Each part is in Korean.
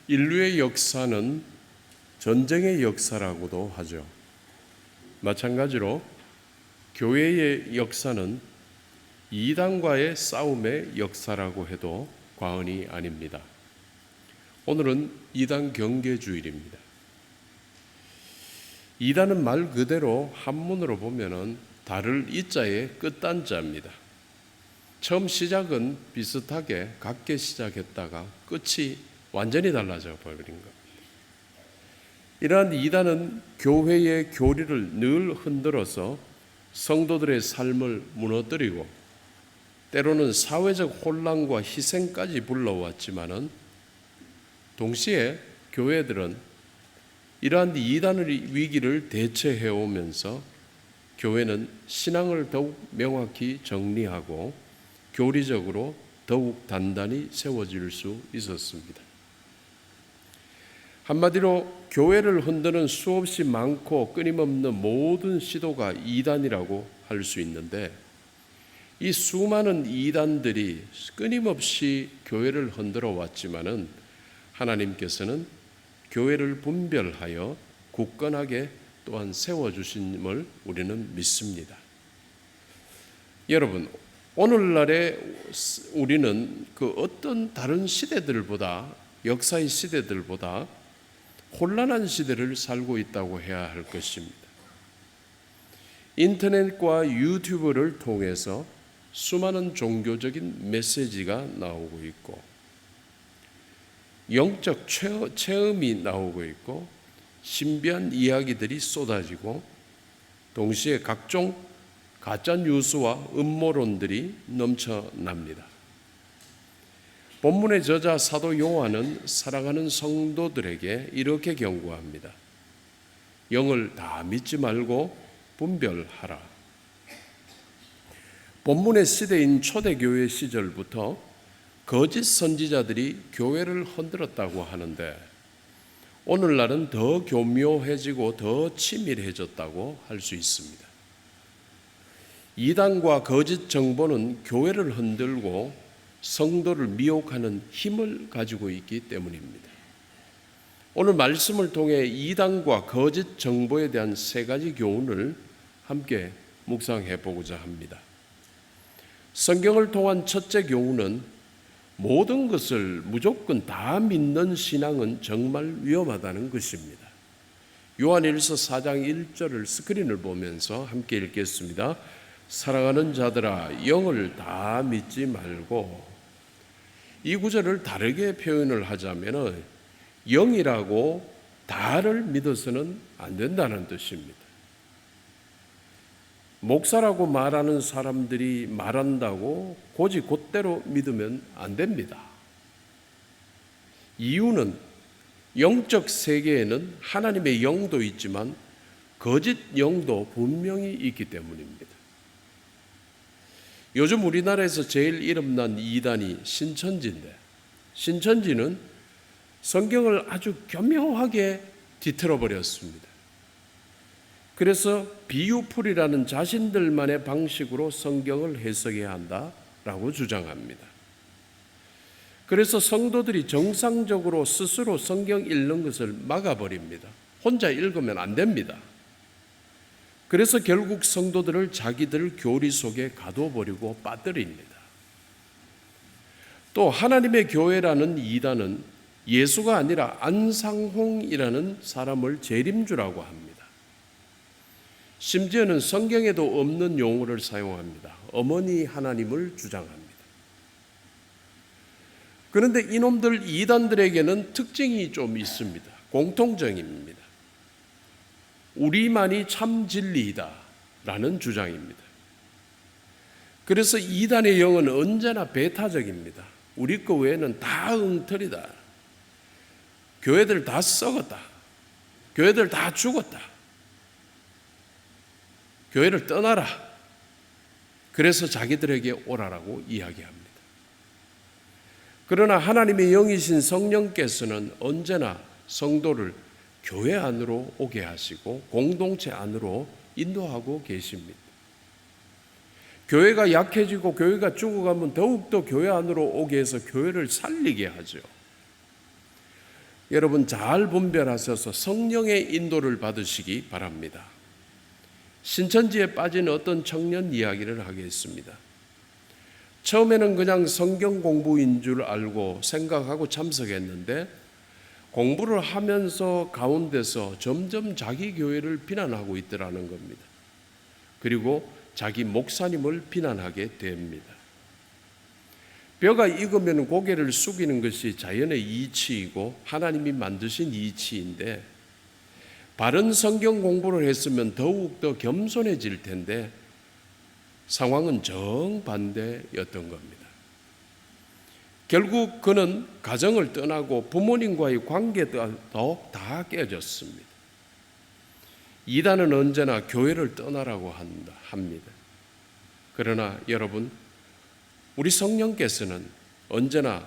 인류의 역사는 전쟁의 역사라고도 하죠. 마찬가지로 교회의 역사는 이단과의 싸움의 역사라고 해도 과언이 아닙니다. 오늘은 이단 경계주일입니다. 이단은 말 그대로 한문으로 보면은 달을 이자의 끝단자입니다. 처음 시작은 비슷하게 같게 시작했다가 끝이 완전히 달라져 버린 겁니다. 이러한 이단은 교회의 교리를 늘 흔들어서 성도들의 삶을 무너뜨리고 때로는 사회적 혼란과 희생까지 불러왔지만은 동시에 교회들은 이러한 이단의 위기를 대처해 오면서 교회는 신앙을 더욱 명확히 정리하고 교리적으로 더욱 단단히 세워질 수 있었습니다. 한마디로 교회를 흔드는 수없이 많고 끊임없는 모든 시도가 이단이라고 할 수 있는데, 이 수많은 이단들이 끊임없이 교회를 흔들어 왔지만은 하나님께서는 교회를 분별하여 굳건하게 또한 세워주심을 우리는 믿습니다. 여러분, 오늘날에 우리는 그 어떤 다른 시대들보다, 역사의 시대들보다 혼란한 시대를 살고 있다고 해야 할 것입니다. 인터넷과 유튜브를 통해서 수많은 종교적인 메시지가 나오고 있고, 영적 체험이 나오고 있고, 신비한 이야기들이 쏟아지고, 동시에 각종 가짜 뉴스와 음모론들이 넘쳐납니다. 본문의 저자 사도 요한은 사랑하는 성도들에게 이렇게 경고합니다. 영을 다 믿지 말고 분별하라. 본문의 시대인 초대교회 시절부터 거짓 선지자들이 교회를 흔들었다고 하는데, 오늘날은 더 교묘해지고 더 치밀해졌다고 할 수 있습니다. 이단과 거짓 정보는 교회를 흔들고 성도를 미혹하는 힘을 가지고 있기 때문입니다. 오늘 말씀을 통해 이단과 거짓 정보에 대한 세 가지 교훈을 함께 묵상해 보고자 합니다. 성경을 통한 첫째 교훈은 모든 것을 무조건 다 믿는 신앙은 정말 위험하다는 것입니다. 요한일서 4장 1절을 스크린을 보면서 함께 읽겠습니다. 사랑하는 자들아, 영을 다 믿지 말고, 이 구절을 다르게 표현을 하자면 영이라고 다를 믿어서는 안 된다는 뜻입니다. 목사라고 말하는 사람들이 말한다고 고지 곧대로 믿으면 안 됩니다. 이유는 영적 세계에는 하나님의 영도 있지만 거짓 영도 분명히 있기 때문입니다. 요즘 우리나라에서 제일 이름난 이단이 신천지인데, 신천지는 성경을 아주 교묘하게 뒤틀어 버렸습니다. 그래서 비유풀이라는 자신들만의 방식으로 성경을 해석해야 한다라고 주장합니다. 그래서 성도들이 정상적으로 스스로 성경 읽는 것을 막아버립니다. 혼자 읽으면 안 됩니다. 그래서 결국 성도들을 자기들 교리 속에 가둬버리고 빠뜨립니다. 또 하나님의 교회라는 이단은 예수가 아니라 안상홍이라는 사람을 재림주라고 합니다. 심지어는 성경에도 없는 용어를 사용합니다. 어머니 하나님을 주장합니다. 그런데 이놈들 이단들에게는 특징이 좀 있습니다. 공통점입니다. 우리만이 참 진리이다 라는 주장입니다. 그래서 이단의 영은 언제나 배타적입니다. 우리 거 외에는 다 엉터리다. 교회들 다 썩었다. 교회들 다 죽었다. 교회를 떠나라. 그래서 자기들에게 오라라고 이야기합니다. 그러나 하나님의 영이신 성령께서는 언제나 성도를 교회 안으로 오게 하시고 공동체 안으로 인도하고 계십니다. 교회가 약해지고 교회가 죽어가면 더욱더 교회 안으로 오게 해서 교회를 살리게 하죠. 여러분 잘 분별하셔서 성령의 인도를 받으시기 바랍니다. 신천지에 빠진 어떤 청년 이야기를 하겠습니다. 처음에는 그냥 성경 공부인 줄 알고 생각하고 참석했는데 공부를 하면서 가운데서 점점 자기 교회를 비난하고 있더라는 겁니다. 그리고 자기 목사님을 비난하게 됩니다. 뼈가 익으면 고개를 숙이는 것이 자연의 이치이고 하나님이 만드신 이치인데 바른 성경 공부를 했으면 더욱 더 겸손해질 텐데 상황은 정반대였던 겁니다. 결국 그는 가정을 떠나고 부모님과의 관계도 다 깨졌습니다. 이단은 언제나 교회를 떠나라고 합니다. 그러나 여러분, 우리 성령께서는 언제나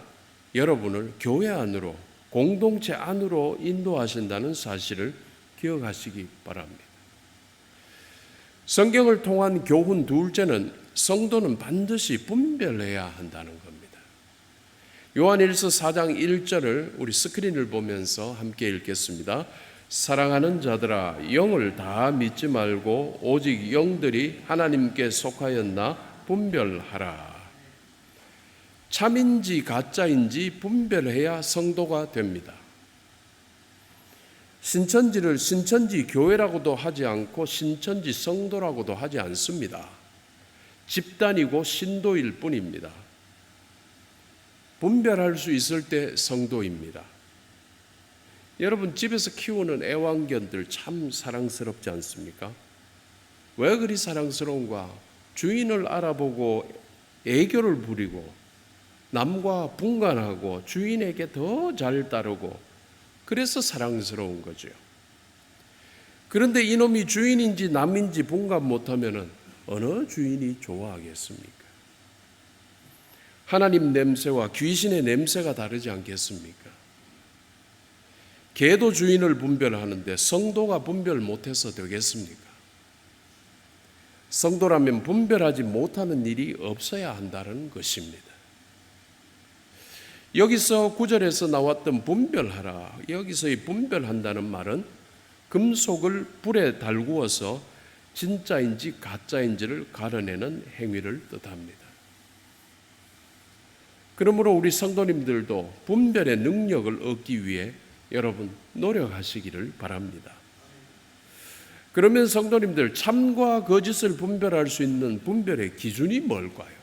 여러분을 교회 안으로, 공동체 안으로 인도하신다는 사실을 기억하시기 바랍니다. 성경을 통한 교훈 둘째는 성도는 반드시 분별해야 한다는 겁니다. 요한일서 4장 1절을 우리 스크린을 보면서 함께 읽겠습니다. 사랑하는 자들아, 영을 다 믿지 말고 오직 영들이 하나님께 속하였나 분별하라. 참인지 가짜인지 분별해야 성도가 됩니다. 신천지를 신천지 교회라고도 하지 않고 신천지 성도라고도 하지 않습니다. 집단이고 신도일 뿐입니다. 분별할 수 있을 때 성도입니다. 여러분 집에서 키우는 애완견들 참 사랑스럽지 않습니까? 왜 그리 사랑스러운가? 주인을 알아보고 애교를 부리고 남과 분간하고 주인에게 더 잘 따르고 그래서 사랑스러운 거죠. 그런데 이놈이 주인인지 남인지 분간 못하면 어느 주인이 좋아하겠습니까? 하나님 냄새와 귀신의 냄새가 다르지 않겠습니까? 개도 주인을 분별하는데 성도가 분별 못해서 되겠습니까? 성도라면 분별하지 못하는 일이 없어야 한다는 것입니다. 여기서 9절에서 나왔던 분별하라, 여기서의 분별한다는 말은 금속을 불에 달구어서 진짜인지 가짜인지를 가려내는 행위를 뜻합니다. 그러므로 우리 성도님들도 분별의 능력을 얻기 위해 여러분 노력하시기를 바랍니다. 그러면 성도님들 참과 거짓을 분별할 수 있는 분별의 기준이 뭘까요?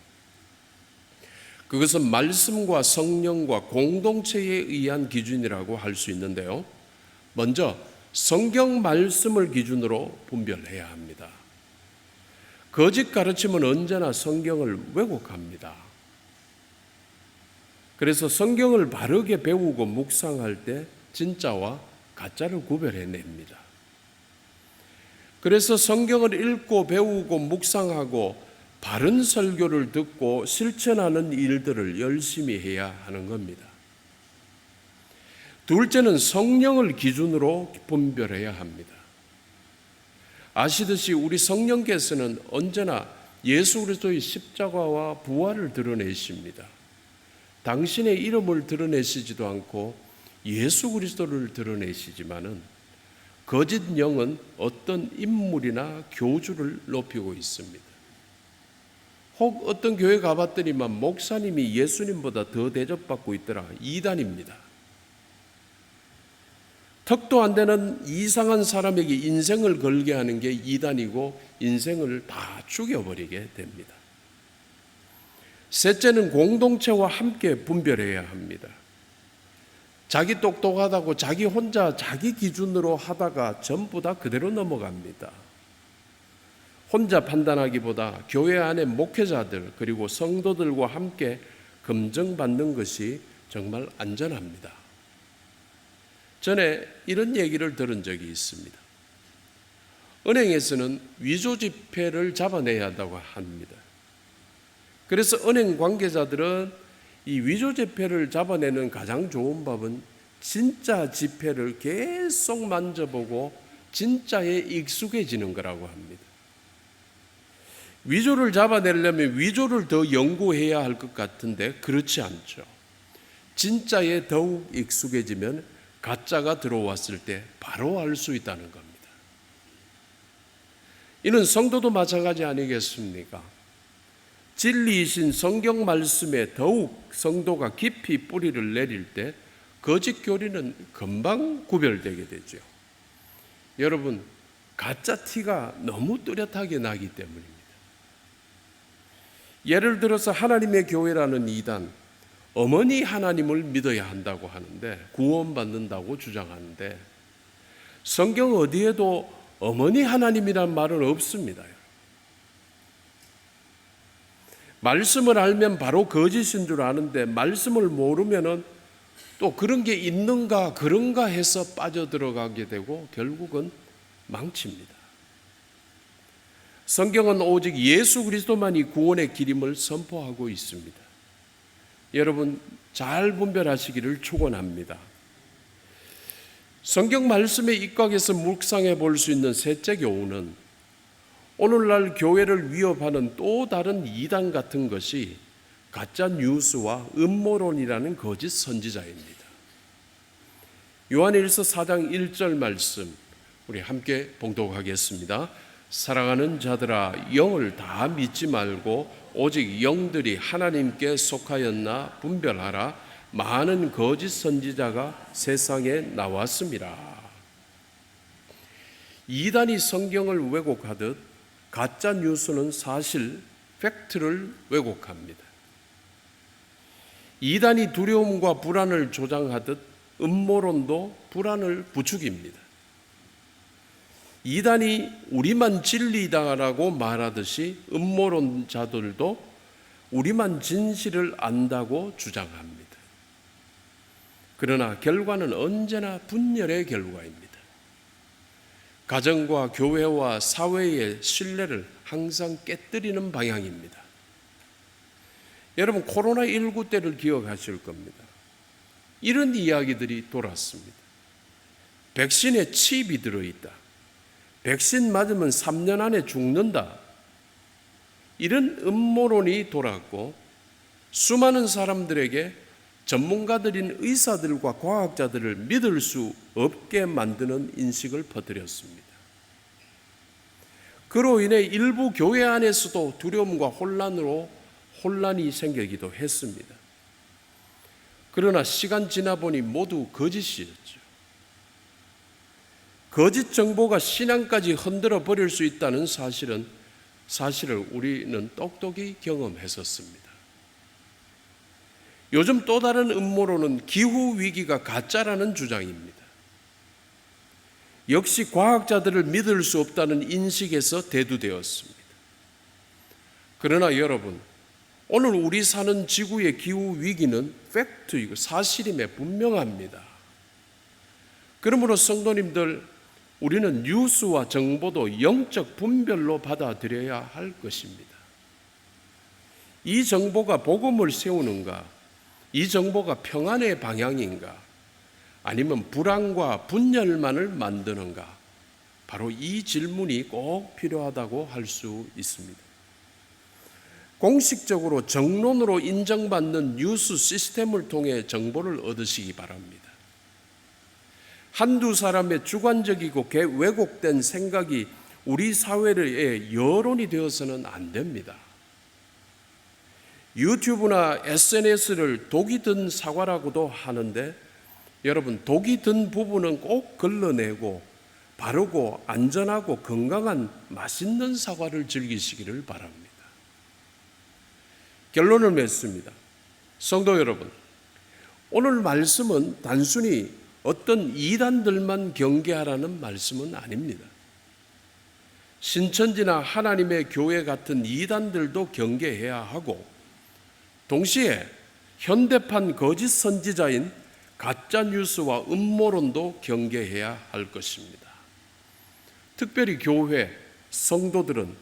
그것은 말씀과 성령과 공동체에 의한 기준이라고 할 수 있는데요. 먼저 성경 말씀을 기준으로 분별해야 합니다. 거짓 가르침은 언제나 성경을 왜곡합니다. 그래서 성경을 바르게 배우고 묵상할 때 진짜와 가짜를 구별해냅니다. 그래서 성경을 읽고 배우고 묵상하고 바른 설교를 듣고 실천하는 일들을 열심히 해야 하는 겁니다. 둘째는 성령을 기준으로 분별해야 합니다. 아시듯이 우리 성령께서는 언제나 예수 그리스도의 십자가와 부활을 드러내십니다. 당신의 이름을 드러내시지도 않고 예수 그리스도를 드러내시지만은 거짓 영은 어떤 인물이나 교주를 높이고 있습니다. 혹 어떤 교회 가봤더니만 목사님이 예수님보다 더 대접받고 있더라. 이단입니다. 턱도 안 되는 이상한 사람에게 인생을 걸게 하는 게 이단이고 인생을 다 죽여버리게 됩니다. 셋째는 공동체와 함께 분별해야 합니다. 자기 똑똑하다고 자기 혼자 자기 기준으로 하다가 전부 다 그대로 넘어갑니다. 혼자 판단하기보다 교회 안에 목회자들 그리고 성도들과 함께 검증받는 것이 정말 안전합니다. 전에 이런 얘기를 들은 적이 있습니다. 은행에서는 위조 지폐를 잡아내야 한다고 합니다. 그래서 은행 관계자들은 이 위조 지폐를 잡아내는 가장 좋은 법은 진짜 지폐를 계속 만져보고 진짜에 익숙해지는 거라고 합니다. 위조를 잡아내려면 위조를 더 연구해야 할 것 같은데 그렇지 않죠. 진짜에 더욱 익숙해지면 가짜가 들어왔을 때 바로 알 수 있다는 겁니다. 이는 성도도 마찬가지 아니겠습니까? 진리이신 성경 말씀에 더욱 성도가 깊이 뿌리를 내릴 때 거짓 교리는 금방 구별되게 되죠. 여러분, 가짜 티가 너무 뚜렷하게 나기 때문입니다. 예를 들어서 하나님의 교회라는 이단, 어머니 하나님을 믿어야 한다고 하는데, 구원받는다고 주장하는데, 성경 어디에도 어머니 하나님이란 말은 없습니다. 말씀을 알면 바로 거짓인 줄 아는데 말씀을 모르면은 또 그런 게 있는가 그런가 해서 빠져들어가게 되고 결국은 망칩니다. 성경은 오직 예수 그리스도만이 구원의 길임을 선포하고 있습니다. 여러분 잘 분별하시기를 축원합니다. 성경 말씀에 입각해서 묵상해 볼 수 있는 셋째 교훈은 오늘날 교회를 위협하는 또 다른 이단 같은 것이 가짜 뉴스와 음모론이라는 거짓 선지자입니다. 요한일서 4장 1절 말씀 우리 함께 봉독하겠습니다. 사랑하는 자들아, 영을 다 믿지 말고 오직 영들이 하나님께 속하였나 분별하라. 많은 거짓 선지자가 세상에 나왔습니다. 이단이 성경을 왜곡하듯 가짜 뉴스는 사실 팩트를 왜곡합니다. 이단이 두려움과 불안을 조장하듯 음모론도 불안을 부추깁니다. 이단이 우리만 진리다라고 말하듯이 음모론자들도 우리만 진실을 안다고 주장합니다. 그러나 결과는 언제나 분열의 결과입니다. 가정과 교회와 사회의 신뢰를 항상 깨뜨리는 방향입니다. 여러분 코로나19 때를 기억하실 겁니다. 이런 이야기들이 돌았습니다. 백신에 칩이 들어있다. 백신 맞으면 3년 안에 죽는다. 이런 음모론이 돌았고 수많은 사람들에게 전문가들인 의사들과 과학자들을 믿을 수 없게 만드는 인식을 퍼뜨렸습니다. 그로 인해 일부 교회 안에서도 두려움과 혼란이 생기기도 했습니다. 그러나 시간 지나 보니 모두 거짓이었죠. 거짓 정보가 신앙까지 흔들어 버릴 수 있다는 사실을 우리는 똑똑히 경험했었습니다. 요즘 또 다른 음모론은 기후위기가 가짜라는 주장입니다. 역시 과학자들을 믿을 수 없다는 인식에서 대두되었습니다. 그러나 여러분, 오늘 우리 사는 지구의 기후위기는 팩트이고 사실임에 분명합니다. 그러므로 성도님들, 우리는 뉴스와 정보도 영적 분별로 받아들여야 할 것입니다. 이 정보가 복음을 세우는가? 이 정보가 평안의 방향인가? 아니면 불안과 분열만을 만드는가? 바로 이 질문이 꼭 필요하다고 할 수 있습니다. 공식적으로 정론으로 인정받는 뉴스 시스템을 통해 정보를 얻으시기 바랍니다. 한두 사람의 주관적이고 왜곡된 생각이 우리 사회의 여론이 되어서는 안 됩니다. 유튜브나 SNS를 독이 든 사과라고도 하는데 여러분, 독이 든 부분은 꼭 걸러내고 바르고 안전하고 건강한 맛있는 사과를 즐기시기를 바랍니다. 결론을 맺습니다. 성도 여러분, 오늘 말씀은 단순히 어떤 이단들만 경계하라는 말씀은 아닙니다. 신천지나 하나님의 교회 같은 이단들도 경계해야 하고 동시에 현대판 거짓 선지자인 가짜 뉴스와 음모론도 경계해야 할 것입니다. 특별히 교회, 성도들은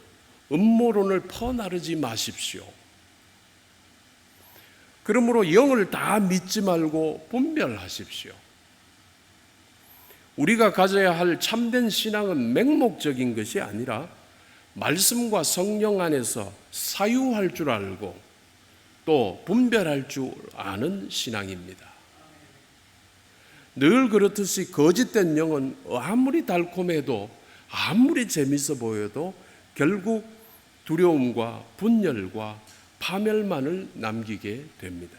음모론을 퍼나르지 마십시오. 그러므로 영을 다 믿지 말고 분별하십시오. 우리가 가져야 할 참된 신앙은 맹목적인 것이 아니라 말씀과 성령 안에서 사유할 줄 알고 또 분별할 줄 아는 신앙입니다. 늘 그렇듯이 거짓된 영은 아무리 달콤해도 아무리 재밌어 보여도 결국 두려움과 분열과 파멸만을 남기게 됩니다.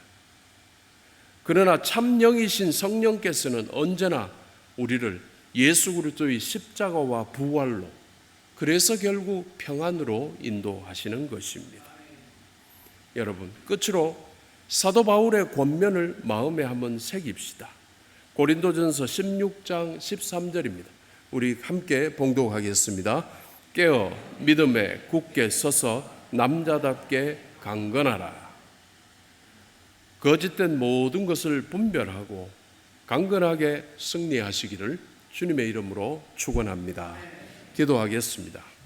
그러나 참 영이신 성령께서는 언제나 우리를 예수 그리스도의 십자가와 부활로, 그래서 결국 평안으로 인도하시는 것입니다. 여러분, 끝으로 사도 바울의 권면을 마음에 한번 새깁시다. 고린도전서 16장 13절입니다. 우리 함께 봉독하겠습니다. 깨어 믿음에 굳게 서서 남자답게 강건하라. 거짓된 모든 것을 분별하고 강건하게 승리하시기를 주님의 이름으로 축원합니다. 기도하겠습니다.